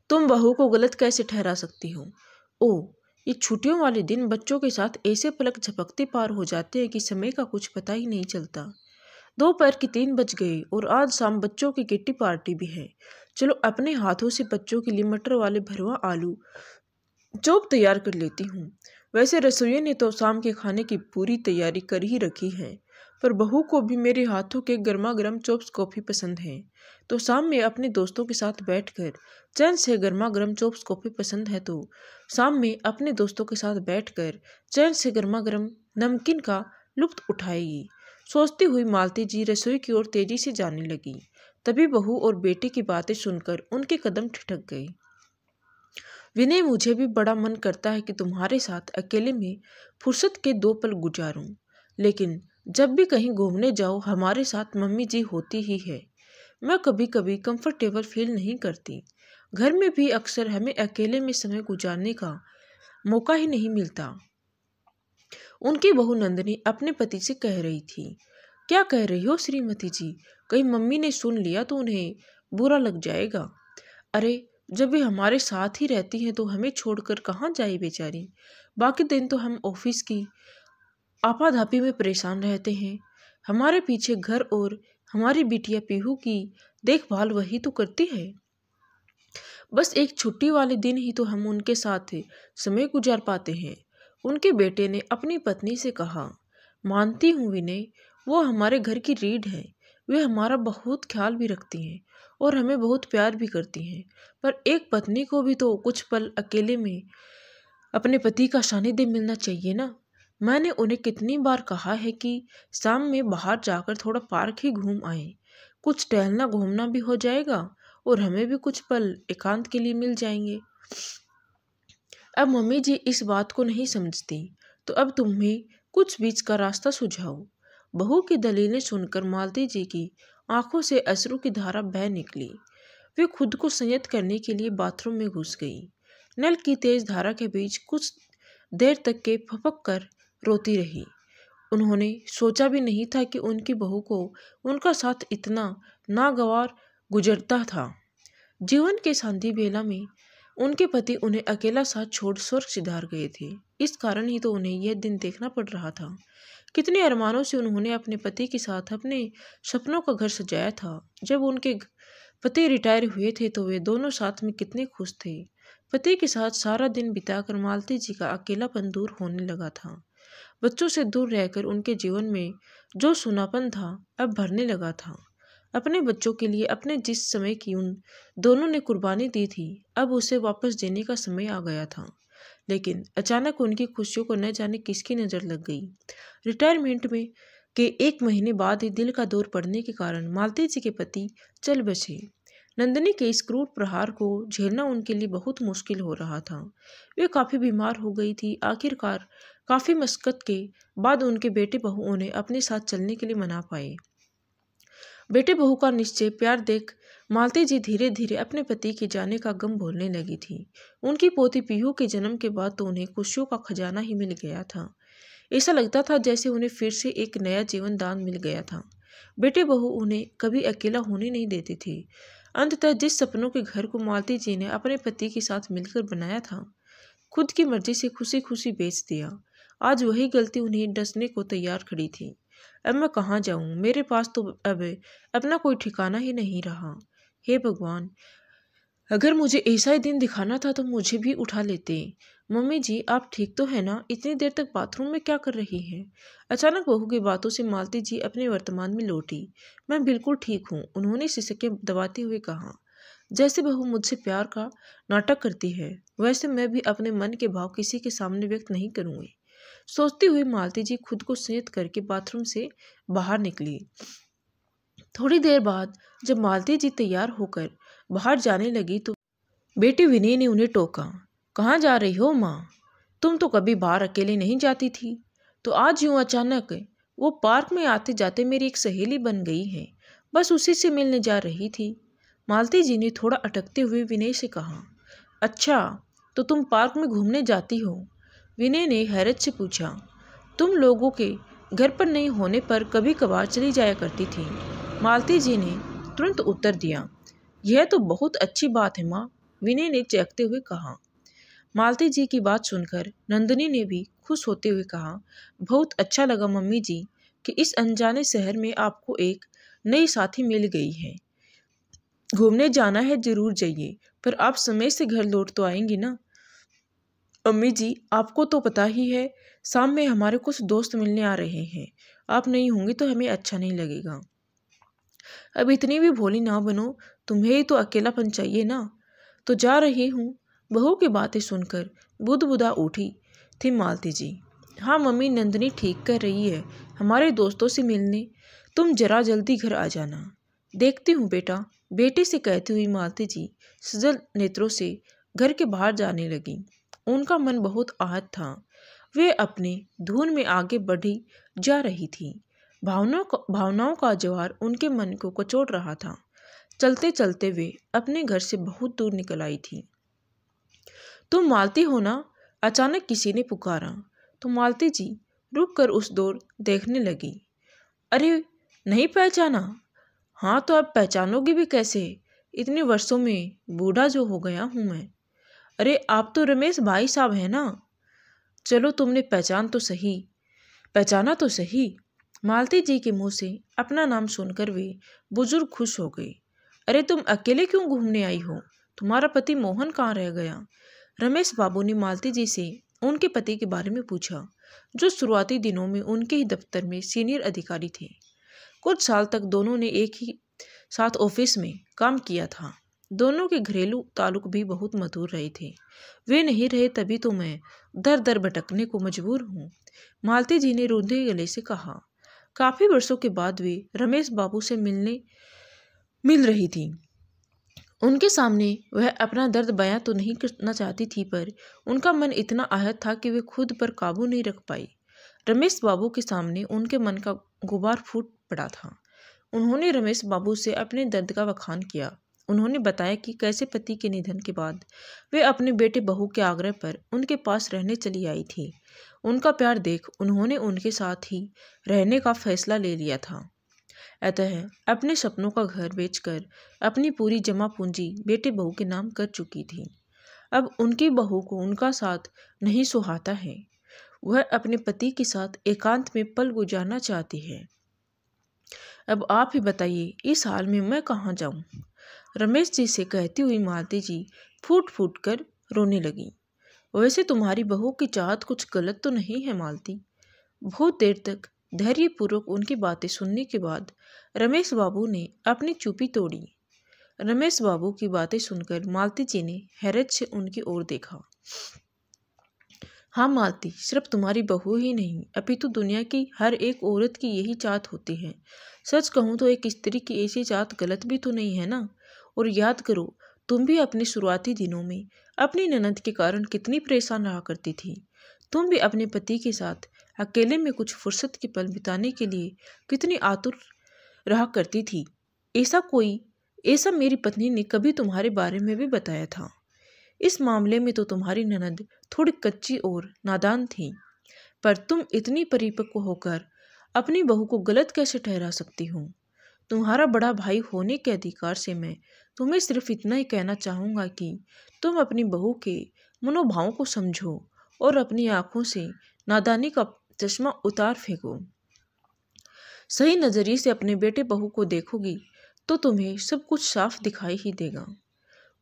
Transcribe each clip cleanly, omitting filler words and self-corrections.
तुम बहू को गलत कैसे ठहरा सकती हो? ओह, ये छुट्टियों वाले दिन बच्चों के साथ ऐसे पलक झपकते पार हो जाते हैं कि समय का कुछ पता ही नहीं चलता। दोपहर के 3 बज गए और आज शाम बच्चों की किट्टी पार्टी भी है। चलो अपने हाथों से बच्चों के लिए मटर वाले भरवा आलू चॉप तैयार कर लेती हूँ। वैसे रसोइये ने तो शाम के खाने की पूरी तैयारी कर ही रखी है, पर बहू को भी मेरे हाथों के गर्मा गर्म चॉप्स कॉफ़ी पसंद है, तो शाम में अपने दोस्तों के साथ बैठकर चैन से गर्मा गर्म चॉप्स कॉफ़ी पसंद है तो शाम में अपने दोस्तों के साथ बैठकर चैन से गर्मा गर्म नमकीन का लुत्फ उठाएगी। सोचती हुई मालती जी रसोई की ओर तेजी से जाने लगी। तभी बहू और बेटे की बातें सुनकर उनके कदम ठिठक गए। विनय, मुझे भी बड़ा मन करता है कि तुम्हारे साथ अकेले में फुर्सत के 2 पल गुजारूं, लेकिन जब भी कहीं घूमने जाओ हमारे साथ मम्मी जी होती ही है। मैं कभी कभी कंफर्टेबल फील नहीं करती। घर में भी अक्सर हमें अकेले में समय गुजारने का मौका ही नहीं मिलता। उनकी बहू नंदिनी अपने पति से कह रही थी। क्या कह रही हो श्रीमती जी? कहीं मम्मी ने सुन लिया तो उन्हें बुरा लग जाएगा। अरे, जब वे हमारे साथ ही रहती हैं तो हमें छोड़कर कहाँ जाए बेचारी। बाकी दिन तो हम ऑफिस की आपाधापी में परेशान रहते हैं। हमारे पीछे घर और हमारी बिटिया पीहू की देखभाल वही तो करती है। बस एक छुट्टी वाले दिन ही तो हम उनके साथ समय गुजार पाते हैं। उनके बेटे ने अपनी पत्नी से कहा। मानती हूँ विनय, वो हमारे घर की रीढ़ है। वे हमारा बहुत ख्याल भी रखती हैं और हमें बहुत प्यार भी करती हैं, पर एक पत्नी को भी तो कुछ पल अकेले में अपने पति का सानिध्य मिलना चाहिए ना। मैंने उन्हें कितनी बार कहा है कि शाम में बाहर जाकर थोड़ा पार्क ही घूम आए, कुछ टहलना घूमना भी हो जाएगा और हमें भी कुछ पल एकांत के लिए मिल जाएंगे। अब मम्मी जी इस बात को नहीं समझती, तो अब तुम्हें कुछ बीच का रास्ता सुझाओ। बहू की दलीलें सुनकर मालती जी की आंखों से अश्रु की धारा बह निकली। वे खुद को संयत करने के लिए बाथरूम में घुस गई। नल की तेज धारा के बीच कुछ देर तक के फपक कर रोती रही। उन्होंने सोचा भी नहीं था कि उनकी बहू को उनका साथ इतना नागवार गुजरता था। जीवन के सांधी बेला में उनके पति उन्हें अकेला साथ छोड़ स्वर्ग सिधार गए थे। इस कारण ही तो उन्हें यह दिन देखना पड़ रहा था। कितने अरमानों से उन्होंने अपने पति के साथ अपने सपनों का घर सजाया था। जब उनके पति रिटायर हुए थे तो वे दोनों साथ में कितने खुश थे। पति के साथ सारा दिन बिताकर मालती जी का अकेलापन दूर होने लगा था। बच्चों से दूर रहकर उनके जीवन में जो सूनापन था अब भरने लगा था। अपने बच्चों के लिए अपने जिस समय की उन दोनों ने कुर्बानी दी थी, अब उसे वापस देने का समय आ गया था। लेकिन अचानक उनकी खुशियों को न जाने किसकी नज़र लग गई। रिटायरमेंट में के 1 महीने बाद ही दिल का दौर पड़ने के कारण मालती जी के पति चल बसे। नंदिनी के इस क्रूर प्रहार को झेलना उनके लिए बहुत मुश्किल हो रहा था। वे काफ़ी बीमार हो गई थी। आखिरकार काफ़ी मशक्कत के बाद उनके बेटे बहू उन्हें अपने साथ चलने के लिए मना पाए। बेटे बहू का निश्चय प्यार देख मालती जी धीरे धीरे अपने पति के जाने का गम भूलने लगी थी। उनकी पोती पीहू के जन्म के बाद तो उन्हें खुशियों का खजाना ही मिल गया था। ऐसा लगता था जैसे उन्हें फिर से एक नया जीवन दान मिल गया था। बेटे बहू उन्हें कभी अकेला होने नहीं देते थे। अंततः जिस सपनों के घर को मालती जी ने अपने पति के साथ मिलकर बनाया था, खुद की मर्जी से खुशी खुशी बेच दिया। आज वही गलती उन्हें डसने को तैयार खड़ी थी। अब मैं कहाँ जाऊँ? मेरे पास तो अब अपना कोई ठिकाना ही नहीं रहा। हे भगवान, अगर मुझे ऐसा ही दिन दिखाना था तो मुझे भी उठा लेते। मम्मी जी, आप ठीक तो है ना? इतनी देर तक बाथरूम में क्या कर रही हैं? अचानक बहू की बातों से मालती जी अपने वर्तमान में लौटी। मैं बिल्कुल ठीक हूँ, उन्होंने सिसके दबाते हुए कहा। जैसे बहू मुझसे प्यार का नाटक करती है, वैसे मैं भी अपने मन के भाव किसी के सामने व्यक्त नहीं करूँगी। सोचती हुई मालती जी खुद को संयत करके बाथरूम से बाहर निकली। थोड़ी देर बाद जब मालती जी तैयार होकर बाहर जाने लगी तो बेटे विनय ने उन्हें टोका। कहाँ जा रही हो माँ? तुम तो कभी बाहर अकेले नहीं जाती थी, तो आज यूँ अचानक? वो पार्क में आते जाते मेरी एक सहेली बन गई है, बस उसी से मिलने जा रही थी। मालती जी ने थोड़ा अटकते हुए विनय से कहा। अच्छा, तो तुम पार्क में घूमने जाती हो? विनय ने हैरत से पूछा। तुम लोगों के घर पर नहीं होने पर कभी कभार चली जाया करती थी, मालती जी ने तुरंत उत्तर दिया। यह तो बहुत अच्छी बात है माँ, विनय ने चहकते हुए कहा। मालती जी की बात सुनकर नंदिनी ने भी खुश होते हुए कहा, बहुत अच्छा लगा मम्मी जी कि इस अनजाने शहर में आपको एक नई साथी मिल गई है। घूमने जाना है जरूर जाइए, पर आप समय से घर लौट तो आएंगी ना। अम्मी जी, आपको तो पता ही है, शाम में हमारे कुछ दोस्त मिलने आ रहे हैं। आप नहीं होंगी तो हमें अच्छा नहीं लगेगा। अब इतनी भी भोली ना बनो, तुम्हें ही तो अकेलापन चाहिए ना। तो जा रही हूँ। बहू की बातें सुनकर बुदबुदा उठी थी मालती जी। हाँ मम्मी, नंदिनी ठीक कर रही है, हमारे दोस्तों से मिलने तुम जरा जल्दी घर आ जाना। देखती हूँ बेटा, बेटी से कहती हुई मालती जी सजल नेत्रों से घर के बाहर जाने लगी। उनका मन बहुत आहत था। वे अपने धुन में आगे बढ़ी जा रही थी। भावनाओं का ज्वार उनके मन को कचोट रहा था। चलते चलते वे अपने घर से बहुत दूर निकल आई थी। तुम मालती हो ना? अचानक किसी ने पुकारा तो मालती जी रुक कर उस दौर देखने लगी। अरे, नहीं पहचाना? हाँ तो अब पहचानोगी भी कैसे? इतने वर्षों में बूढ़ा जो हो गया हूँ मैं। अरे, आप तो रमेश भाई साहब हैं ना? चलो, तुमने पहचाना तो सही। मालती जी के मुंह से अपना नाम सुनकर वे बुजुर्ग खुश हो गए। अरे, तुम अकेले क्यों घूमने आई हो? तुम्हारा पति मोहन कहाँ रह गया? रमेश बाबू ने मालती जी से उनके पति के बारे में पूछा, जो शुरुआती दिनों में उनके ही दफ्तर में सीनियर अधिकारी थे। कुछ साल तक दोनों ने एक ही साथ ऑफिस में काम किया था। दोनों के घरेलू ताल्लुक भी बहुत मधुर रहे थे। वे नहीं रहे तभी तो मैं दर दर भटकने को मजबूर हूँ, मालती जी ने रूंधे गले से कहा। काफी वर्षों के बाद वे रमेश बाबू से मिल रही थी। उनके सामने वह अपना दर्द बयां तो नहीं करना चाहती थी, पर उनका मन इतना आहत था कि वे खुद पर काबू नहीं रख पाई। रमेश बाबू के सामने उनके मन का गुबार फूट पड़ा था। उन्होंने रमेश बाबू से अपने दर्द का बखान किया। उन्होंने बताया कि कैसे पति के निधन के बाद वे अपने बेटे बहू के आग्रह पर उनके पास रहने चली आई थी। उनका प्यार देख उन्होंने उनके साथ ही रहने का फैसला ले लिया था। अतः अपने सपनों का घर बेचकर अपनी पूरी जमा पूंजी बेटे बहू के नाम कर चुकी थी। अब उनकी बहू को उनका साथ नहीं सुहाता है। वह अपने पति के साथ एकांत में पल गुजारना चाहती है। अब आप ही बताइए, इस हाल में मैं कहाँ जाऊँ? रमेश जी से कहती हुई मालती जी फूट फूट कर रोने लगी। वैसे तुम्हारी बहू की चाहत कुछ गलत तो नहीं है मालती। बहुत देर तक धैर्यपूर्वक उनकी बातें सुनने के बाद रमेश बाबू ने अपनी चुप्पी तोड़ी। रमेश बाबू की बातें सुनकर मालती जी ने हैरत से उनकी ओर देखा। हाँ मालती, सिर्फ तुम्हारी बहू ही नहीं, अपितु दुनिया की हर एक औरत की यही चाहत होती है। सच कहूँ तो एक स्त्री की ऐसी चाहत गलत भी तो नहीं है ना। और याद करो, तुम भी अपने शुरुआती दिनों में अपनी ननद के कारण कितनी परेशान रहा करती थी। तुम भी अपने पति के साथ अकेले में कुछ फुर्सत के पल बिताने के लिए कितनी आतुर रहा करती थी। ऐसा मेरी पत्नी ने कभी तुम्हारे बारे में भी बताया था। इस मामले में तो तुम्हारी ननद थोड़ी कच्ची और नादान थी, पर तुम इतनी परिपक्व होकर अपनी बहू को गलत कैसे ठहरा सकती हो? तुम्हारा बड़ा भाई होने के अधिकार से मैं तुम्हें सिर्फ इतना ही कहना चाहूँगा कि तुम अपनी बहू के मनोभावों को समझो और अपनी आंखों से नादानी का चश्मा उतार फेंको। सही नजरिए से अपने बेटे बहू को देखोगी तो तुम्हें सब कुछ साफ दिखाई ही देगा।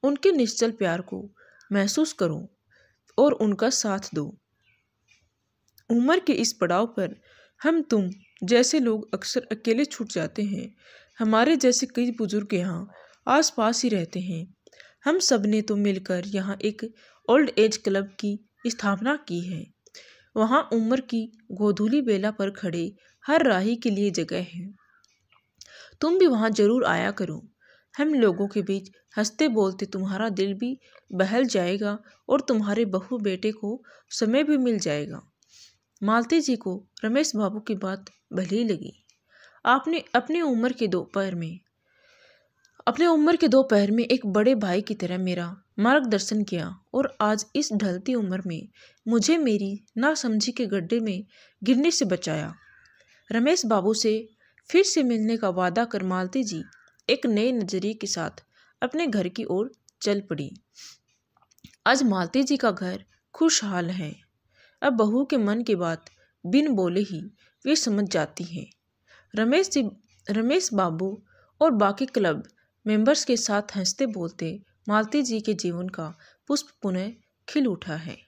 उनके निश्चल प्यार को महसूस करो और उनका साथ दो। उम्र के इस पड़ाव पर हम तुम जैसे लोग अक्सर अकेले छूट जाते हैं। हमारे जैसे कई बुजुर्ग यहाँ आस पास ही रहते हैं। हम सब ने तो मिलकर यहाँ एक ओल्ड एज क्लब की स्थापना की है। वहाँ उम्र की गोधूली बेला पर खड़े हर राही के लिए जगह है। तुम भी वहाँ जरूर आया करो। हम लोगों के बीच हंसते बोलते तुम्हारा दिल भी बहल जाएगा और तुम्हारे बहू बेटे को समय भी मिल जाएगा। मालती जी को रमेश बाबू की बात भली लगी। आपने अपने उम्र के दोपहर में एक बड़े भाई की तरह मेरा मार्गदर्शन किया और आज इस ढलती उम्र में मुझे मेरी नासमझी के गड्ढे में गिरने से बचाया। रमेश बाबू से फिर से मिलने का वादा कर मालती जी एक नए नजरिए के साथ अपने घर की ओर चल पड़ी। आज मालती जी का घर खुशहाल है। अब बहू के मन की बात बिन बोले ही वे समझ जाती हैं। रमेश बाबू और बाकी क्लब मेंबर्स के साथ हंसते बोलते मालती जी के जीवन का पुष्प पुनः खिल उठा है।